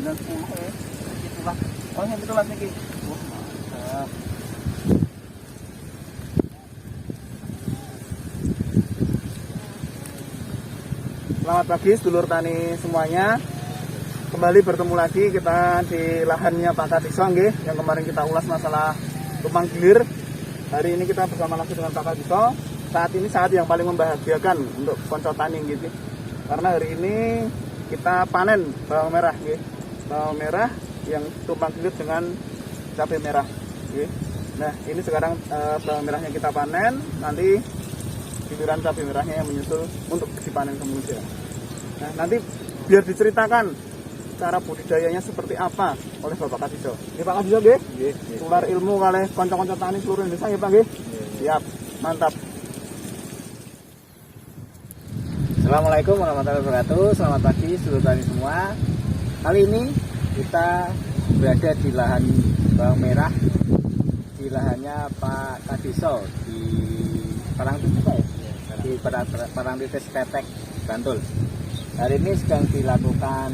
9, 10 ya. Itulah. Oh, yang betul niki. Wah, mantap. Selamat pagi sedulur tani semuanya. Kembali bertemu lagi kita di lahannya Pak Kadiso nggih, yang kemarin kita ulas masalah tumpang gilir. Hari ini kita bersama lagi dengan Pak Kadiso. Saat ini saat yang paling membahagiakan untuk konco tani gitu. Karena hari ini kita panen bawang merah nggih. Bawang merah yang tumpang gilir dengan cabai merah nggih. Nah, ini sekarang bawang merahnya kita panen, nanti giliran cabai merahnya yang menyusul untuk dipanen kemudian. Nah, nanti biar diceritakan cara budidayanya seperti apa oleh Bapak Kadiso. Nggih Pak Kadiso nggih? Nggih. Tular ilmu kalih kanca-kanca tani seluruh Indonesia nggih Pak nggih? Siap. Mantap. Assalamualaikum warahmatullahi wabarakatuh. Selamat pagi seluruh tani semua. Kali ini kita berada di lahan bawang merah, di lahannya Pak Kadiso di Parangtritis ya? Di Parangtritis Kretek, Bantul. Hari ini sedang dilakukan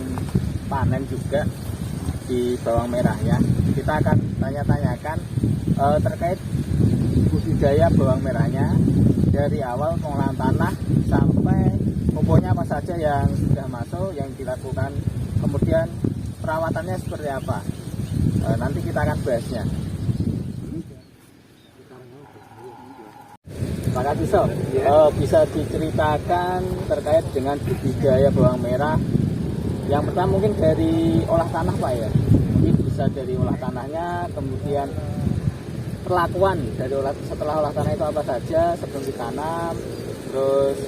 panen juga di bawang merah ya. Kita akan tanya-tanyakan terkait budidaya bawang merahnya dari awal pengolahan tanah sampai pupuknya apa saja yang sudah masuk, yang dilakukan, kemudian perawatannya seperti apa. Nanti kita akan bahasnya. Pak Kadiso, bisa diceritakan terkait dengan budidaya bawang merah. Yang pertama mungkin dari olah tanah Pak ya. Mungkin bisa dari olah tanahnya, kemudian perlakuan dari setelah olah tanah itu apa saja sebelum ditanam, terus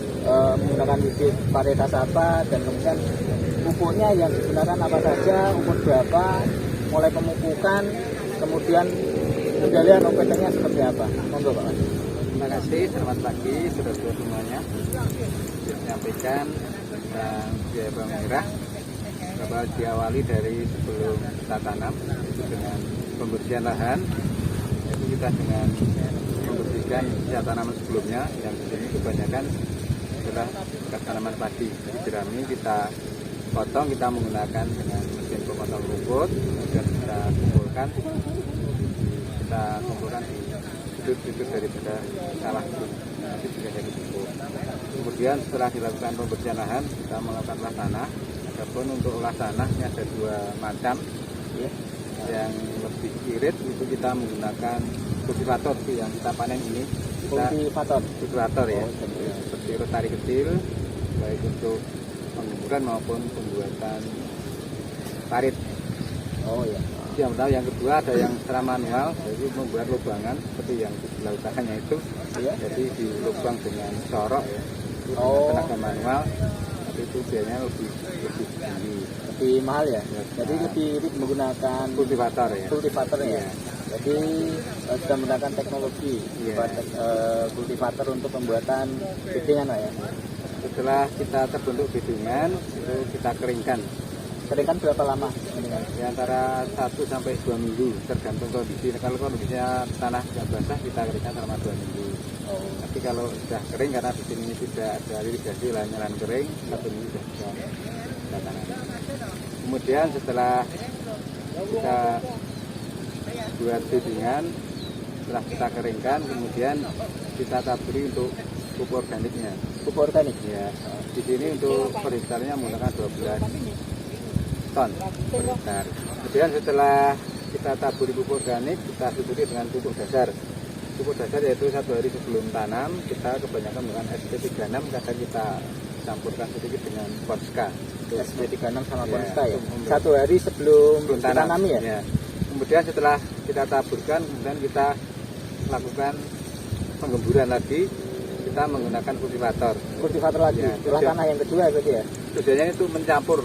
menggunakan bibit varietas apa, dan kemudian pupuknya yang digunakan apa saja, umur berapa, mulai pemupukan, kemudian pengendalian OPT-nya seperti apa. Monggo Pak. Terima kasih, selamat pagi saudara-saudara semuanya. Saya menyampaikan tentang budidaya bawang merah bahwa diawali dari sebelum kita tanam, itu dengan pembersihan lahan, yaitu kita dengan membersihkan sisa tanaman sebelumnya, yang di sini kebanyakan adalah bekas tanaman padi. Jadi jerami kita potong, kita menggunakan dengan mesin pemotong rumput, kemudian kita kumpulkan di sudut-sudut daripada sawah itu, nanti juga jadi pupuk. Kemudian setelah dilakukan pembersihan lahan, kita melakukan olah tanah. Adapun untuk olah tanah ini ada dua macam ya. Yang lebih irit itu kita menggunakan kultivator yang kita panen ini. Kultivator ya, seperti rotari kecil, baik untuk penggemburan maupun pembuatan parit. Oh ya. Yang pertama, yang kedua ada yang secara manual, yaitu membuat lubangan seperti yang dilakukannya itu ya. Jadi di lubang dengan sorok ya, itu dengan tenaga manual, tapi itu biayanya lebih tinggi, lebih mahal ya. Jadi lebih irit menggunakan kultivator ya. Jadi sudah menggunakan teknologi kultivator untuk pembuatan biddingan ya. Setelah kita terbentuk biddingan, itu kita keringkan. Keringkan berapa lama? Ya, antara 1 sampai 2 minggu tergantung kondisi. Kalau kondisinya tanah tidak basah, kita keringkan selama 2 minggu. Tapi kalau sudah kering, karena di sini tidak ada irigasi, lahan kering, 1 minggu sudah bisa kita tanam. Kemudian setelah kita buat biddingan, setelah kita keringkan, kemudian kita taburi untuk pupuk organiknya. Pupuk organik? Ya, di sini untuk per hektarnya menggunakan 12 ton per hektar. Kemudian setelah kita taburi pupuk organik, kita susuti dengan pupuk dasar. Pupuk dasar yaitu 1 hari sebelum tanam, kita kebanyakan menggunakan SP36, kadang kita campurkan sedikit dengan Ponska. SP36 sama Ponska ya? 1 hari sebelum tanam ya? Kemudian setelah kita taburkan, kemudian kita lakukan penggemburan lagi, kita menggunakan kultivator. Kultivator lagi? Ya, olah tanah yang kedua berarti ya? Tujuannya itu mencampur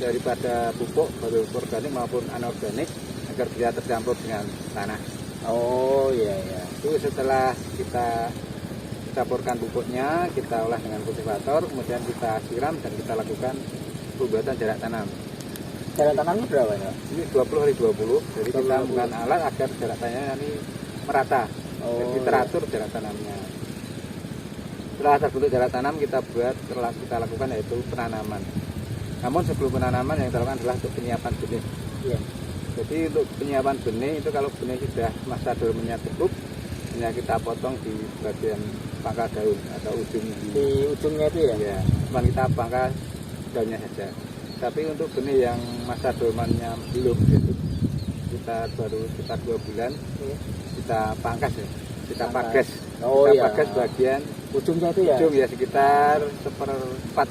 daripada pupuk, baik organik maupun anorganik, agar bisa tercampur dengan tanah. Oh iya ya. Itu setelah kita campurkan pupuknya, kita olah dengan kultivator, kemudian kita siram dan kita lakukan pembuatan jarak tanam. Jarak tanamnya berapa ya? Ini 20 kali 20, jadi kita menggunakan alat agar jarak tanamnya nanti merata. Jadi teratur jarak tanamnya. Setelah terbentuk jarak tanam, kita lakukan yaitu penanaman. Namun sebelum penanaman yang dilakukan adalah untuk penyiapan benih. Iya. Jadi untuk penyiapan benih itu kalau benih sudah masa dormannya cukup, hanya kita potong di bagian pangkal daun atau ujung Di ujungnya itu ya. ya, cuma kita pangkal daunnya saja. Tapi untuk benih yang masa dormannya belum, gitu, kita baru sekitar 2 bulan, Iya. kita pangkas ya, kita Pangkas. pagas. Oh Kita iya. pagas bagian Ujungnya itu ya. ujung ya sekitar seperempat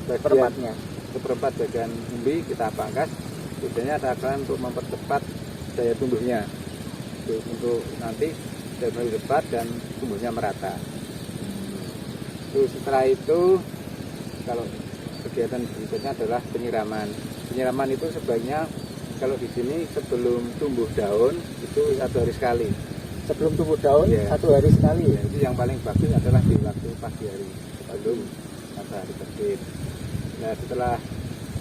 Perempatnya. seperempat bagian umbi kita pangkas. Tujuannya adalah untuk mempercepat daya tumbuhnya, untuk nanti daya tumbuh cepat dan tumbuhnya merata. Terus setelah itu kalau kegiatan berikutnya adalah penyiraman. Penyiraman itu sebaiknya kalau di sini sebelum tumbuh daun itu 1 hari sekali. Sebelum tumbuh daun Iya. 1 hari sekali Ya, ya. itu yang paling bagus adalah di waktu pagi hari sebelum matahari terbit. Nah setelah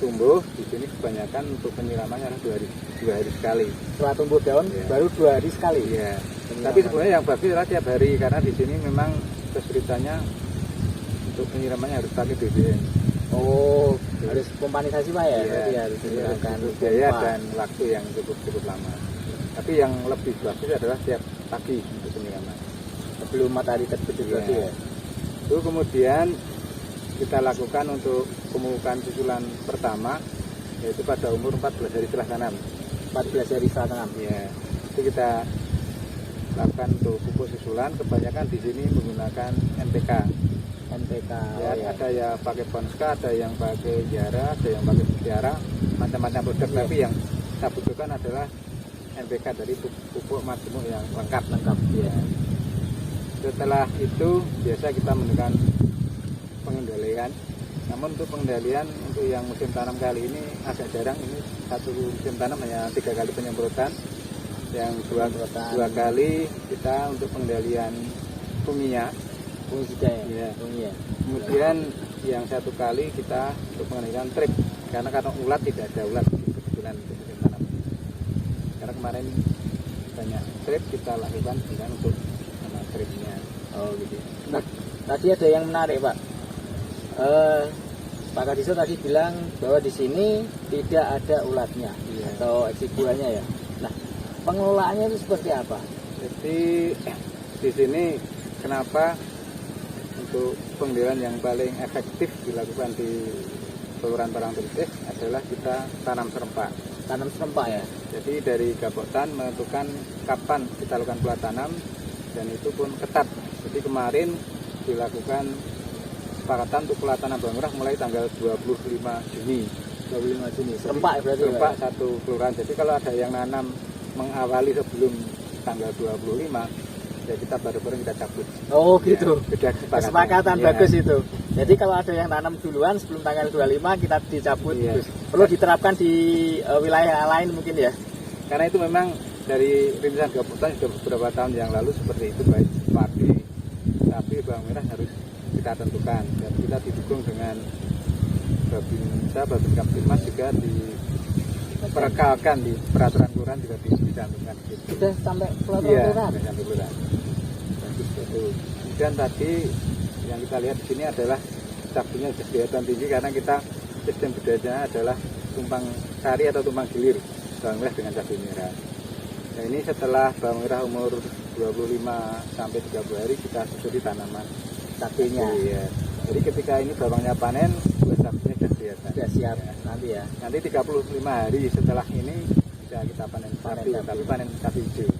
tumbuh di sini kebanyakan untuk penyiramannya adalah 2 hari sekali. Setelah tumbuh daun Iya. baru 2 hari sekali. Iya. Penyiraman. Tapi sebenarnya yang bagus adalah tiap hari karena di sini memang kesulitannya untuk penyiramannya harus pakai BBM. Oh, harus pompanisasi Pak ya. Iya, Berarti harus jadi menggunakan butuh biaya pompa. dan waktu yang cukup lama. Tapi yang lebih bagus adalah tiap pagi untuk penyiraman. Sebelum matahari terbit itu Iya. berarti ya. Itu kemudian kita lakukan untuk pemupukan susulan pertama yaitu pada umur 14 hari setelah tanam. 14 hari setelah tanam. Ya, itu kita lakukan untuk pupuk susulan. Kebanyakan di sini menggunakan NPK. NPK. Ya, Oh, ya. ada yang pakai Ponska, ada yang pakai Yara, ada yang pakai Mutiara, macam-macam produk. Iya. Tapi yang kita butuhkan adalah NPK dari pupuk majemuk yang lengkap. Ya. Setelah itu biasa kita menggunakan pengendalian. Namun untuk pengendalian untuk yang musim tanam kali ini agak jarang. Ini satu musim tanam hanya 3 kali penyemprotan. Yang dua kali kita untuk pengendalian funginya. Fungisida ya. Iya. Fungi ya. Kemudian yang 1 kali kita untuk pengendalian trip. Karena ulat tidak ada ulat kebetulan untuk musim tanam. Karena kemarin banyak trip kita lakukan dengan untuk sama tripnya. Oh gitu. Nah, tadi ada yang menarik Pak. Pak Kadiso tadi bilang bahwa di sini tidak ada ulatnya Iya. atau eksiguanya ya. Nah, pengelolaannya itu seperti apa? Jadi di sini kenapa untuk pengendalian yang paling efektif dilakukan di Kelurahan Parangtritis adalah kita tanam serempak. Tanam serempak ya. Jadi dari Gapoktan menentukan kapan kita lakukan pola tanam dan itu pun ketat. Jadi kemarin dilakukan kesepakatan untuk pola tanam bawang merah mulai tanggal 25 Juni. 25 Juni. Serempak ya berarti. Serempak Pak? satu kelurahan. Jadi kalau ada yang nanam mengawali sebelum tanggal 25 ya kita baru-baru kita cabut. Oh gitu. Ya, Kesepakatan Ya. bagus itu. Jadi kalau ada yang tanam duluan sebelum tanggal 25 kita dicabut. Iya. Terus perlu diterapkan di wilayah lain mungkin ya. Karena itu memang dari rintisan Gapoktan sudah beberapa tahun yang lalu seperti itu, baik padi, sapi, bawang merah harus kita tentukan dan kita didukung dengan Babinsa, Babin Kaptimas juga diperkenalkan di peraturan kelurahan juga dicantumkan di situ. Sudah sampai Iya, kelurahan. sudah sampai kelurahan. Bagus itu. Kemudian tadi yang kita lihat di sini adalah cabunya sudah kelihatan tinggi karena kita sistem budayanya adalah tumpang sari atau tumpang gilir bawang merah dengan cabai merah. Nah ini setelah bawang merah umur 25 sampai 30 hari kita susuri tanaman Cabainya Iya. Jadi ketika ini bawangnya panen, buah cabainya sudah kelihatan. sudah siap Ya. nanti ya. Nanti 35 hari setelah ini bisa kita panen cabai, cabai. tapi panen cabai hijau.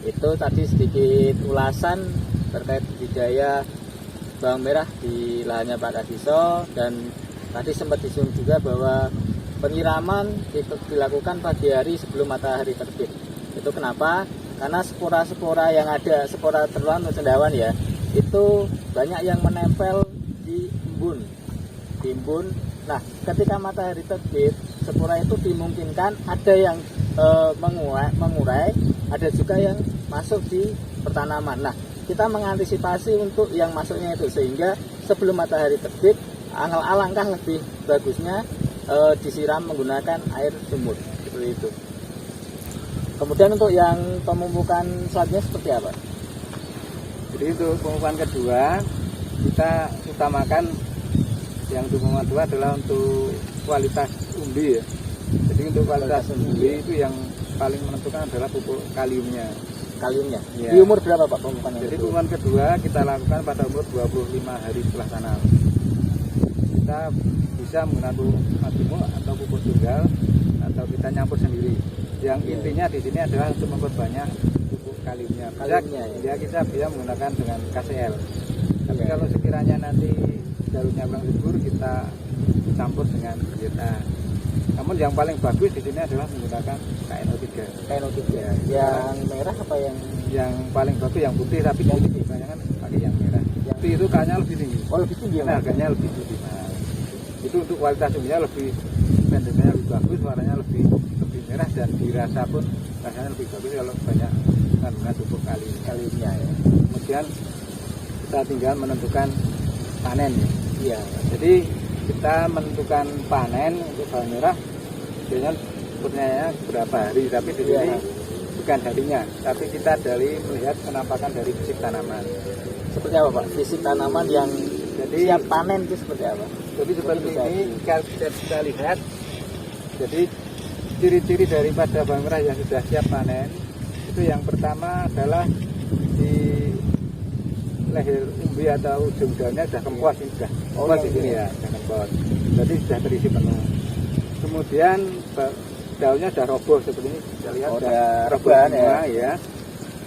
Itu tadi sedikit ulasan terkait budidaya bawang merah di lahannya Pak Kadiso, dan tadi sempat disinggung juga bahwa penyiraman itu dilakukan pagi hari sebelum matahari terbit. Itu kenapa? Karena spora-spora yang ada, spora terluan atau cendawan ya, itu banyak yang menempel di embun. Di embun. Nah, ketika matahari terbit, spora itu dimungkinkan ada yang mengurai, ada juga yang masuk di pertanaman. Nah, kita mengantisipasi untuk yang masuknya itu, sehingga sebelum matahari terbit, alangkah lebih bagusnya disiram menggunakan air sumur seperti itu. Kemudian untuk yang pemupukan selanjutnya seperti apa? Jadi untuk pemupukan kedua kita utamakan Yang untuk nomor 2 adalah untuk kualitas umbi ya. Jadi untuk kualitas umbi itu yang paling menentukan adalah pupuk kaliumnya. Kaliumnya. Ya. Di umur berapa Pak pemupukan Jadi itu? pemupukan kedua kita lakukan pada umur 25 hari setelah tanam. Kita bisa menggunakan pupuk majemuk atau pupuk tunggal atau kita nyampur sendiri. Yang intinya di sini adalah untuk memperbanyak pupuk kaliumnya. Kaliumnya, Ya kita bisa menggunakan dengan KCL. Tapi Ya. kalau sekiranya nanti daunnya kurang subur kita campur dengan biota. Namun yang paling bagus di sini adalah menggunakan KNO3. KNO3. Yang merah apa Yang paling bagus yang putih, tapi yang putih kebanyakan pakai yang merah. Yang putih itu kayaknya lebih tinggi. Oh, lebih tinggi ya, Nah, Mas? harganya lebih mahal. Itu untuk kualitas umbinya lebih bentuknya lebih bagus, warnanya lebih merah dan dirasa pun rasanya lebih bagus kalau banyak kandungan pupuk Kaliumnya ya. Kemudian kita tinggal menentukan panen ya. Iya. Jadi kita menentukan panen untuk bawang merah biasanya sebenarnya berapa hari, tapi di sini Iya. bukan harinya, tapi kita dari melihat penampakan dari fisik tanaman. Seperti apa Pak? Fisik tanaman yang Jadi siap panen itu seperti apa? Jadi seperti Bisa ini kalau kita lihat, jadi ciri-ciri daripada bawang merah yang sudah siap panen itu yang pertama adalah di leher umbi atau ujung daunnya sudah kempos, ini sudah kempos di sini ya, sudah kempos. Jadi sudah terisi penuh. Kemudian daunnya sudah roboh seperti ini, kita lihat Udah roboh rebahan semua ya.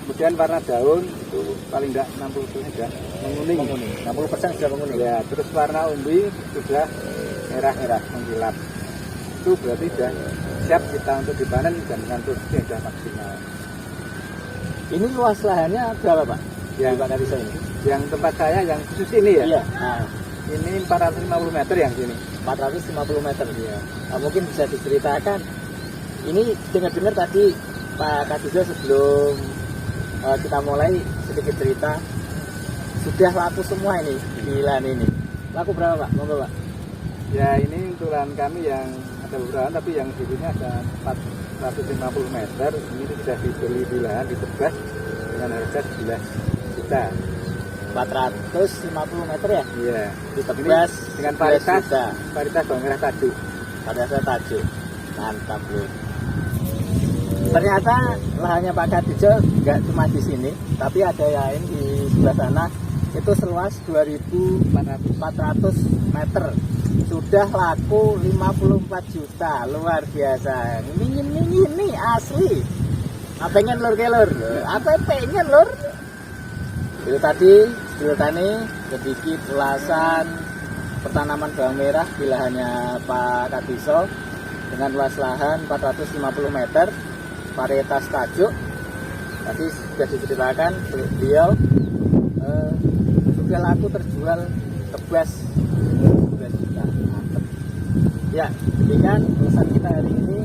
Kemudian warna daun itu paling tidak 60% sudah menguning. 60% sudah menguning. Ya, terus warna umbi sudah merah-merah mengkilap. Itu berarti sudah siap kita untuk dipanen dan dengan produksi yang sudah maksimal. Ini luas lahannya berapa Pak? Ya. Di Pak Kadiso ini? Yang tempat saya yang khusus ini ya, Iya. Nah, ini 450 meter yang sini. 450 meter. Iya. Nah, mungkin bisa diceritakan. Ini dengar-dengar tadi Pak Kadiso sebelum kita mulai sedikit cerita sudah laku semua ini di lahan ini. Laku berapa Pak? Monggo Pak. Ya ini untuk lahan kami yang ada beberapa, tapi yang di sini ada 450 meter. Ini sudah dibeli di lahan, ditebas dengan harga 11 juta. 450 meter ya? Iya. Ditebas Ini dengan 11 varietas juta. bawang merah tajuk. Pada tajuk. Mantap bro. Ternyata lahannya Pak Kadiso nggak cuma di sini, tapi ada yang di sebelah sana itu seluas 2.400 meter. Sudah laku 54 juta, luar biasa. Ini asli. Apa pengen lur kelur? Apa pengen lur? Itu tadi sedulur tani sedikit ulasan pertanaman bawang merah di lahannya Pak Kadiso dengan luas lahan 450 meter. Varietas tajuk tadi sudah diceritakan beliau sudah laku terjual tebas 12 juta. Mantap. Ya, demikian urusan kita hari ini.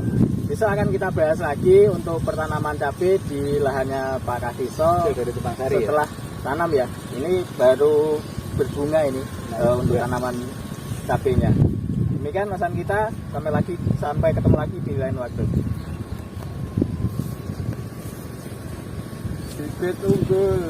Besok akan kita bahas lagi untuk pertanaman cabai di lahannya Pak Kadiso Dari Tupang Sari setelah tanam ya. Ini baru berbunga ini untuk tanaman cabainya. Demikian urusan kita, sampai ketemu lagi di lain waktu. Bibit unggul.